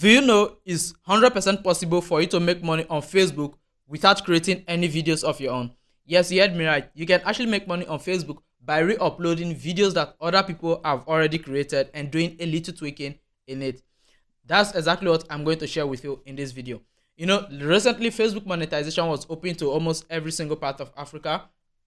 Do you know it's 100% possible for you to make money on Facebook without creating any videos of your own? Yes, you heard me right. You can actually make money on Facebook by re-uploading videos that other people have already created and doing a little tweaking in it. That's exactly what I'm going to share with you in this video. You know, recently Facebook monetization was open to almost every single part of Africa.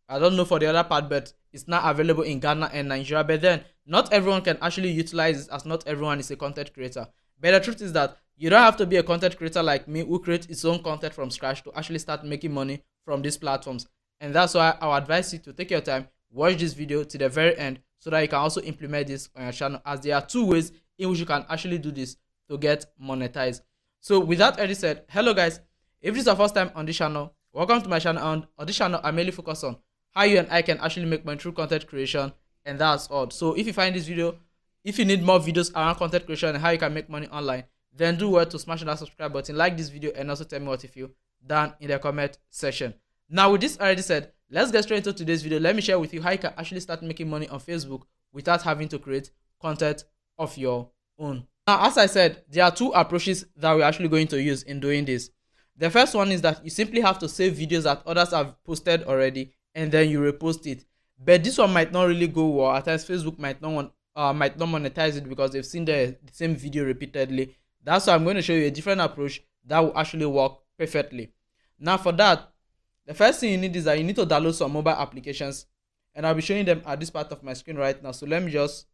I don't know for the other part, but it's not available in Ghana and Nigeria. But then, not everyone can actually utilize it, as not everyone is a content creator. But the truth is that you don't have to be a content creator like me who creates its own content from scratch to actually start making money from these platforms. And that's why I would advise you to take your time, watch this video to the very end so that you can also implement this on your channel, as there are two ways in which you can actually do this to get monetized. So with that already said, hello guys, if this is your first time on this channel, welcome to my channel. And on this channel I mainly focus on how you and I can actually make money through content creation, and that's all. So if you find this video, if you need more videos around content creation and how you can make money online, then do well to smash that subscribe button, like this video, and also tell me what you feel down in the comment section. Now with this already said, let's get straight into today's video. Let me share with you how you can actually start making money on Facebook without having to create content of your own. Now, as I said, there are two approaches that we're actually going to use in doing this. The first one is that you simply have to save videos that others have posted already and then you repost it. But this one might not really go well. At times Facebook might not monetize it because they've seen the same video repeatedly. That's why I'm going to show you a different approach that will actually work perfectly. Now for that, the first thing you need is that you need to download some mobile applications, and I'll be showing them at this part of my screen right now. So let me just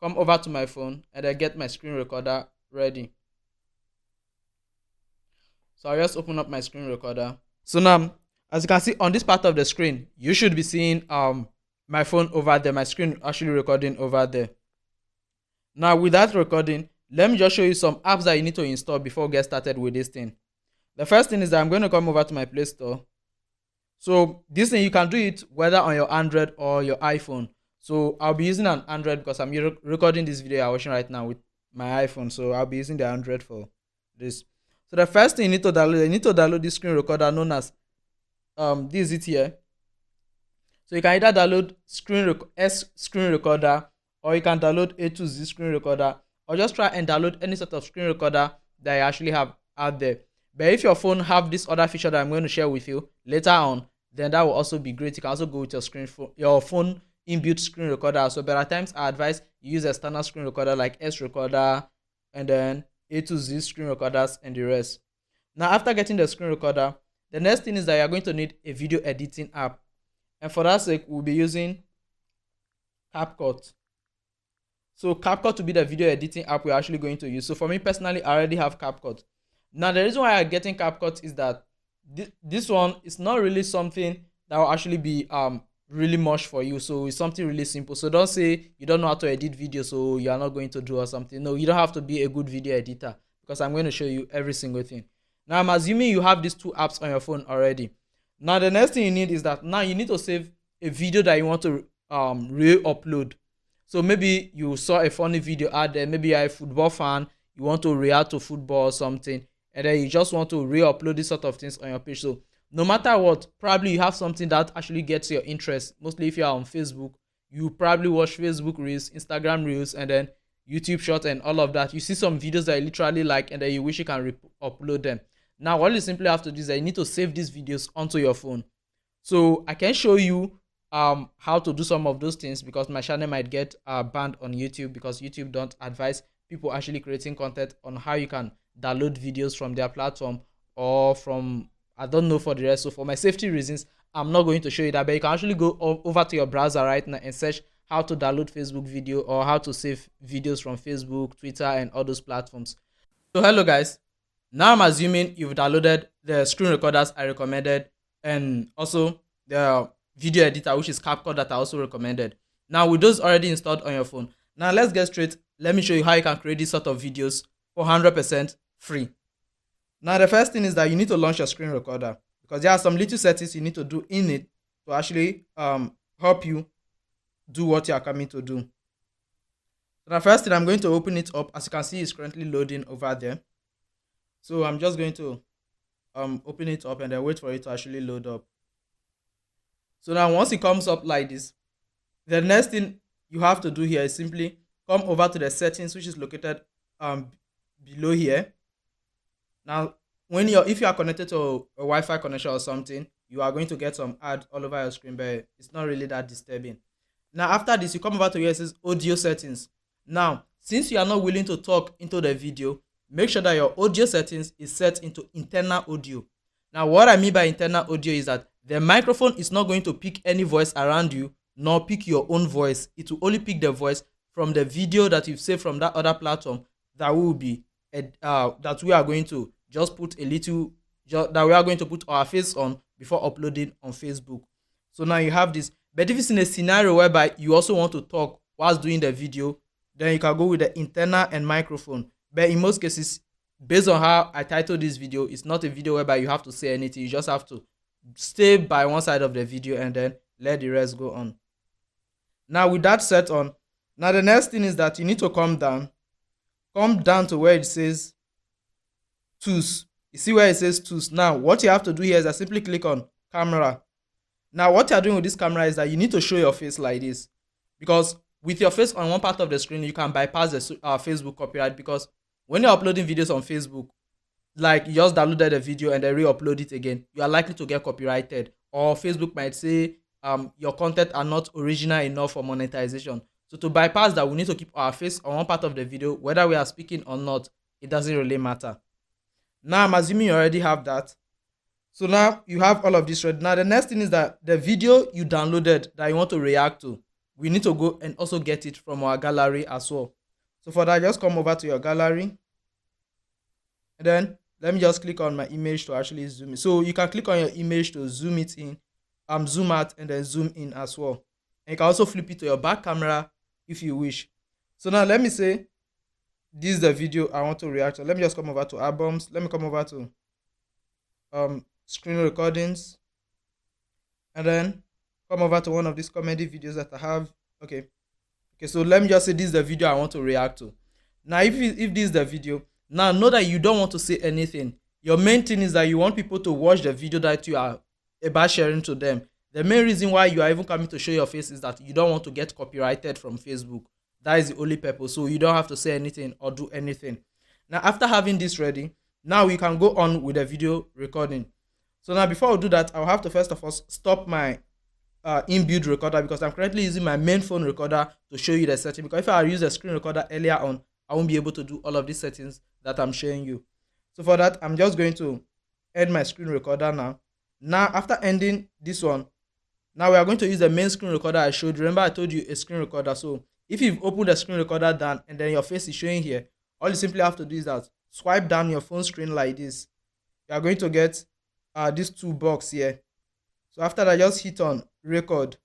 come over to my phone and I get my screen recorder ready. So I'll just open up my screen recorder. So now, as you can see on this part of the screen, you should be seeing my phone over there, my screen actually recording over there. Now with that recording, let me just show you some apps that you need to install before we get started with this thing. The first thing is that I'm going to come over to my Play Store. So this thing, you can do it whether on your Android or your iPhone. So I'll be using an Android because I'm recording this video I'm watching right now with my iPhone. So I'll be using the Android for this. So the first thing you need to download this screen recorder known as this is it here. So you can either download screen recorder, or you can download A2Z screen recorder, or just try and download any sort of screen recorder that you actually have out there. But if your phone have this other feature that I'm going to share with you later on, then that will also be great. You can also go with your phone inbuilt screen recorder. So but at times I advise you use a standard screen recorder like S recorder and then A2Z screen recorders and the rest. Now after getting the screen recorder, the next thing is that you're going to need a video editing app. And for that sake, we'll be using CapCut. So CapCut will be the video editing app we're actually going to use. So for me personally, I already have CapCut. Now the reason why I'm getting CapCut is that this one is not really something that will actually be really much for you. So it's something really simple. So don't say you don't know how to edit video, so you are not going to do or something. No, you don't have to be a good video editor, because I'm going to show you every single thing. Now I'm assuming you have these two apps on your phone already. Now the next thing you need is that now you need to save a video that you want to re-upload. So maybe you saw a funny video out there, maybe you're a football fan, you want to react to football or something, and then you just want to re-upload this sort of things on your page. So no matter what, probably you have something that actually gets your interest. Mostly if you are on Facebook, you probably watch Facebook Reels, Instagram Reels, and then YouTube Shorts and all of that. You see some videos that you literally like and then you wish you can upload them. Now all you simply have to do is that you need to save these videos onto your phone. So I can show you how to do some of those things, because my channel might get banned on YouTube, because YouTube don't advise people actually creating content on how you can download videos from their platform or from, I don't know for the rest. So for my safety reasons, I'm not going to show you that, but you can actually go over to your browser right now and search how to download Facebook video or how to save videos from Facebook, Twitter, and all those platforms. So hello guys, now I'm assuming you've downloaded the screen recorders I recommended, and also the video editor, which is CapCut, that I also recommended. Now with those already installed on your phone, now let's get straight. Let me show you how you can create this sort of videos for 100% free. Now the first thing is that you need to launch your screen recorder, because there are some little settings you need to do in it to actually help you do what you are coming to do. So the first thing, I'm going to open it up. As you can see, it's currently loading over there. So I'm just going to open it up and then wait for it to actually load up. So now once it comes up like this, the next thing you have to do here is simply come over to the settings, which is located below here. Now, if you are connected to a Wi-Fi connection or something, you are going to get some ad all over your screen, but it's not really that disturbing. Now, after this, you come over to where it says audio settings. Now, since you are not willing to talk into the video, make sure that your audio settings is set into internal audio. Now, what I mean by internal audio is that the microphone is not going to pick any voice around you, nor pick your own voice. It will only pick the voice from the video that you've saved from that other platform that will be that we are going to just put a little that we are going to put our face on before uploading on Facebook. So now you have this. But if it's in a scenario whereby you also want to talk whilst doing the video, then you can go with the internal and microphone. But in most cases, based on how I titled this video, it's not a video whereby you have to say anything. You just have to stay by one side of the video and then let the rest go on. Now with that set on, now the next thing is that you need to come down to where it says tools. You see where it says tools. Now what you have to do here is I simply click on camera. Now what you are doing with this camera is that you need to show your face like this, because with your face on one part of the screen you can bypass the Facebook copyright, because when you're uploading videos on Facebook, like you just downloaded a video and then re-upload it again, you are likely to get copyrighted, or Facebook might say your content are not original enough for monetization. So to bypass that, we need to keep our face on one part of the video, whether we are speaking or not. It doesn't really matter. Now I'm assuming you already have that. So now you have all of this ready. Now the next thing is that the video you downloaded that you want to react to, we need to go and also get it from our gallery as well. So for that, just come over to your gallery. And then let me just click on my image to actually zoom in. So you can click on your image to zoom it in, zoom out and then zoom in as well. And you can also flip it to your back camera if you wish. So now let me say this is the video I want to react to. Let me just come over to albums. Let me come over to screen recordings, and then come over to one of these comedy videos that I have. Okay, so let me just say this is the video I want to react to. Now if this is the video, now know that you don't want to say anything. Your main thing is that you want people to watch the video that you are about sharing to them. The main reason why you are even coming to show your face is that you don't want to get copyrighted from Facebook. That is the only purpose. So you don't have to say anything or do anything. Now after having this ready, now we can go on with the video recording. So now before I do that, I'll have to first of all stop my inbuilt recorder, because I'm currently using my main phone recorder to show you the setting. Because if I use a screen recorder earlier on, I won't be able to do all of these settings that I'm showing you. So for that, I'm just going to end my screen recorder now. Now after ending this one, now we are going to use the main screen recorder I showed. Remember I told you a screen recorder. So if you've opened the screen recorder down and then your face is showing here, all you simply have to do is that swipe down your phone screen like this. You are going to get these two boxes here. So after that, just hit on record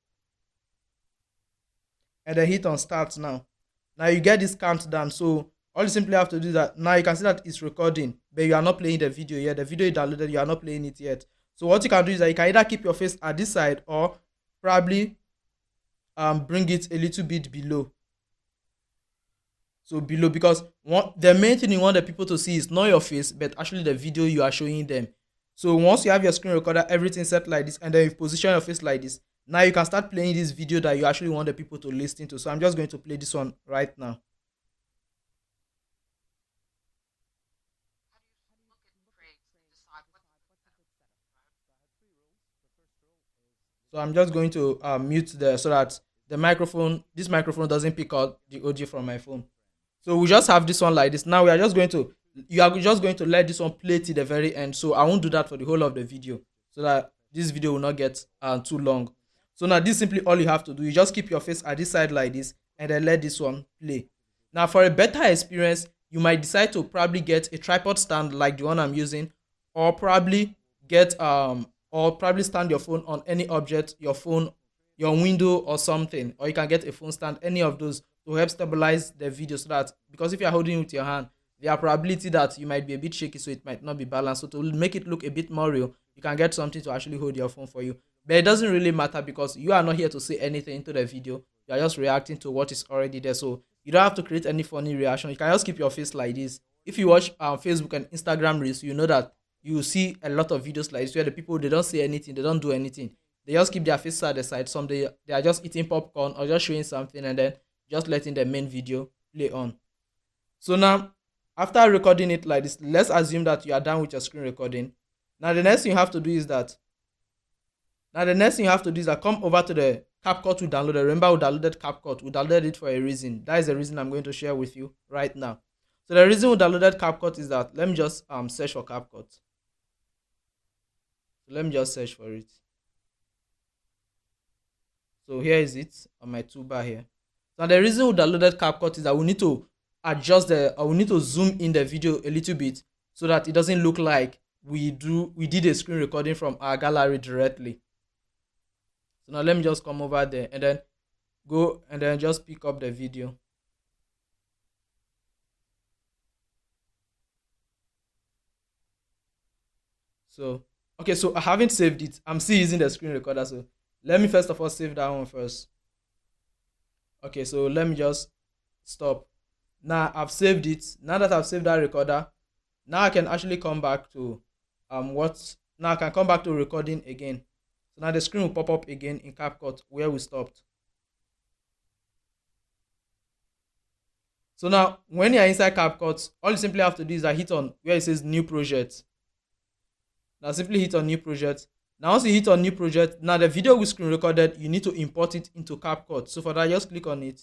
and then hit on start. Now you get this countdown. So all you simply have to do is that now you can see that it's recording, but you are not playing the video yet. The video you downloaded, you are not playing it yet. So what you can do is that you can either keep your face at this side or probably bring it a little bit below. So below, because the main thing you want the people to see is not your face, but actually the video you are showing them. So once you have your screen recorder, everything set like this, and then you position your face like this, now you can start playing this video that you actually want the people to listen to. So I'm just going to play this one right now. So I'm just going to mute so that this microphone doesn't pick out the audio from my phone. So we just have this one like this. Now you are just going to let this one play till the very end. So I won't do that for the whole of the video, so that this video will not get too long. So now this is simply all you have to do. You just keep your face at this side like this and then let this one play. Now for a better experience, you might decide to probably get a tripod stand like the one I'm using, or probably stand your phone on any object, your phone, your window or something, or you can get a phone stand, any of those, to help stabilize the video, so that, because if you're holding it with your hand, there are probability that you might be a bit shaky, so it might not be balanced. So to make it look a bit more real, you can get something to actually hold your phone for you. But it doesn't really matter, because you are not here to say anything into the video. You are just reacting to what is already there. So you don't have to create any funny reaction. You can just keep your face like this. If you watch Facebook and Instagram reels, you know that you see a lot of videos like this where the people, they don't say anything, they don't do anything. They just keep their face at the side. Some they are just eating popcorn or just showing something and then just letting the main video play on. So now After recording it like this, let's assume that you are done with your screen recording. Now the next thing you have to do is that come over to the CapCut we downloaded. Remember, we downloaded CapCut. We downloaded it for a reason. That is the reason I'm going to share with you right now. So the reason we downloaded CapCut is that, let me just search for CapCut. So let me just search for it. So here is it on my toolbar here. Now the reason we downloaded CapCut is that we need to we need to zoom in the video a little bit so that it doesn't look like we did a screen recording from our gallery directly. So now let me just come over there and then go and then just pick up the video. So okay, so I haven't saved it. I'm still using the screen recorder, so let me first of all save that one first. Okay, so let me just stop. Now I've saved it. Now that I've saved that recorder, now I can actually come back to now I can come back to recording again. So now the screen will pop up again in CapCut where we stopped. So now when you're inside CapCut, all you simply have to do is hit on where it says new project. Now simply hit on new project. Now once you hit on new project, now the video we screen recorded, you need to import it into CapCut. So for that, just click on it,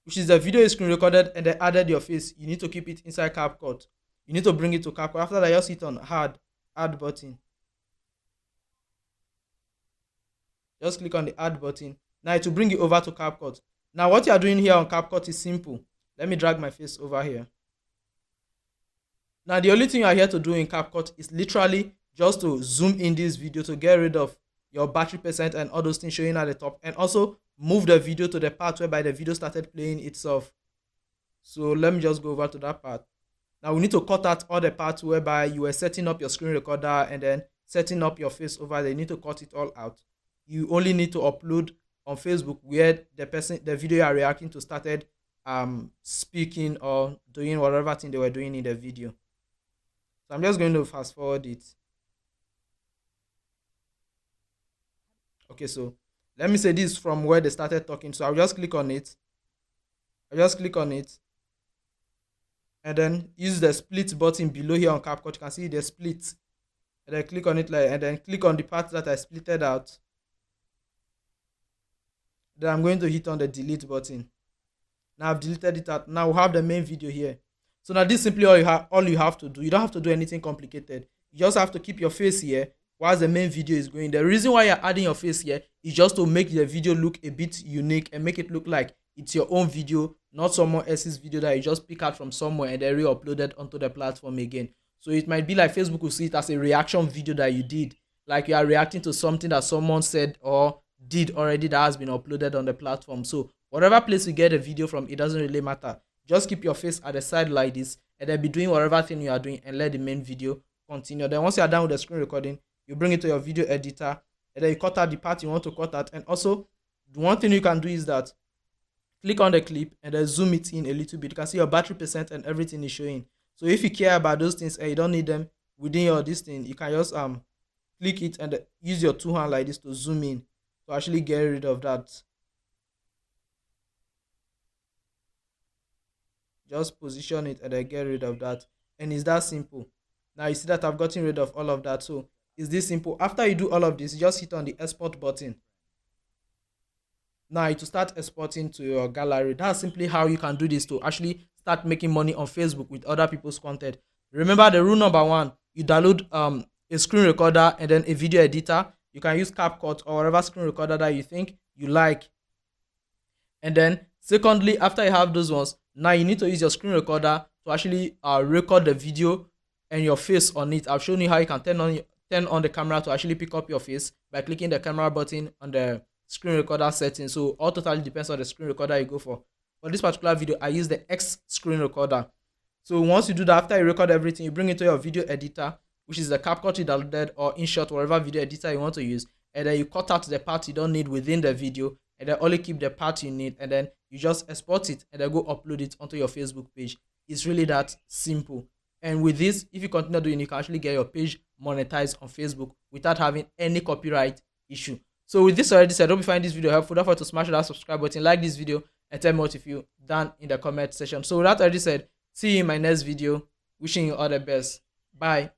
which is the video you screen recorded and then added your face. You need to keep it inside CapCut. You need to bring it to CapCut. After that, just hit on add button. Just click on the add button. Now it will bring you over to CapCut. Now what you are doing here on CapCut is simple. Let me drag my face over here. Now the only thing you are here to do in CapCut is literally just to zoom in this video to get rid of your battery percent and all those things showing at the top, and also move the video to the part whereby the video started playing itself. So let me just go over to that part. Now we need to cut out all the parts whereby you were setting up your screen recorder and then setting up your face over there. You need to cut it all out. You only need to upload on Facebook where the video you are reacting to started speaking or doing whatever thing they were doing in the video. So I'm just going to fast forward it. Okay, so let me say this from where they started talking. So I'll just click on it. And then use the split button below here on CapCut. You can see the split. And then click on it and then click on the part that I splitted out. Then I'm going to hit on the delete button. Now I've deleted it out. Now we have the main video here. So now this is simply all you have to do. You don't have to do anything complicated. You just have to keep your face here while the main video is going. The reason why you're adding your face here is just to make the video look a bit unique and make it look like it's your own video, not someone else's video that you just pick out from somewhere and then re-upload it onto the platform again. So it might be like Facebook will see it as a reaction video that you did, like you are reacting to something that someone said or did already that has been uploaded on the platform. So whatever place you get a video from, it doesn't really matter. Just keep your face at the side like this and then be doing whatever thing you are doing and let the main video continue. Then once you are done with the screen recording, you bring it to your video editor and then you cut out the part you want to cut out. And also, the one thing you can do is that click on the clip and then zoom it in a little bit. You can see your battery percent and everything is showing. So if you care about those things and you don't need them within your this thing, you can just click it and use your two hands like this to zoom in to actually get rid of that. Just position it and then get rid of that, and it's that simple. Now you see that I've gotten rid of all of that. So it's this simple. After you do all of this, you just hit on the export button. Now it will start exporting to your gallery. That's simply how you can do this to actually start making money on Facebook with other people's content. Remember the rule number one: you download a screen recorder and then a video editor. You can use CapCut or whatever screen recorder that you think you like. And then secondly, after you have those ones, now you need to use your screen recorder to actually record the video and your face on it. I've shown you how you can turn on the camera to actually pick up your face by clicking the camera button on the screen recorder setting. So all totally depends on the screen recorder you go for. For this particular video, I use the X screen recorder. So once you do that, after you record everything, you bring it to your video editor, which is the CapCut you downloaded, or InShot, whatever video editor you want to use, and then you cut out the part you don't need within the video, and then only keep the part you need, and then you just export it and then go upload it onto your Facebook page. It's really that simple. And with this, if you continue doing it, you can actually get your page monetized on Facebook without having any copyright issue. So with this already said, I hope you find this video helpful. Don't forget to smash that subscribe button, like this video, and tell me what you feel down in the comment section. So with that already said, see you in my next video. Wishing you all the best. Bye.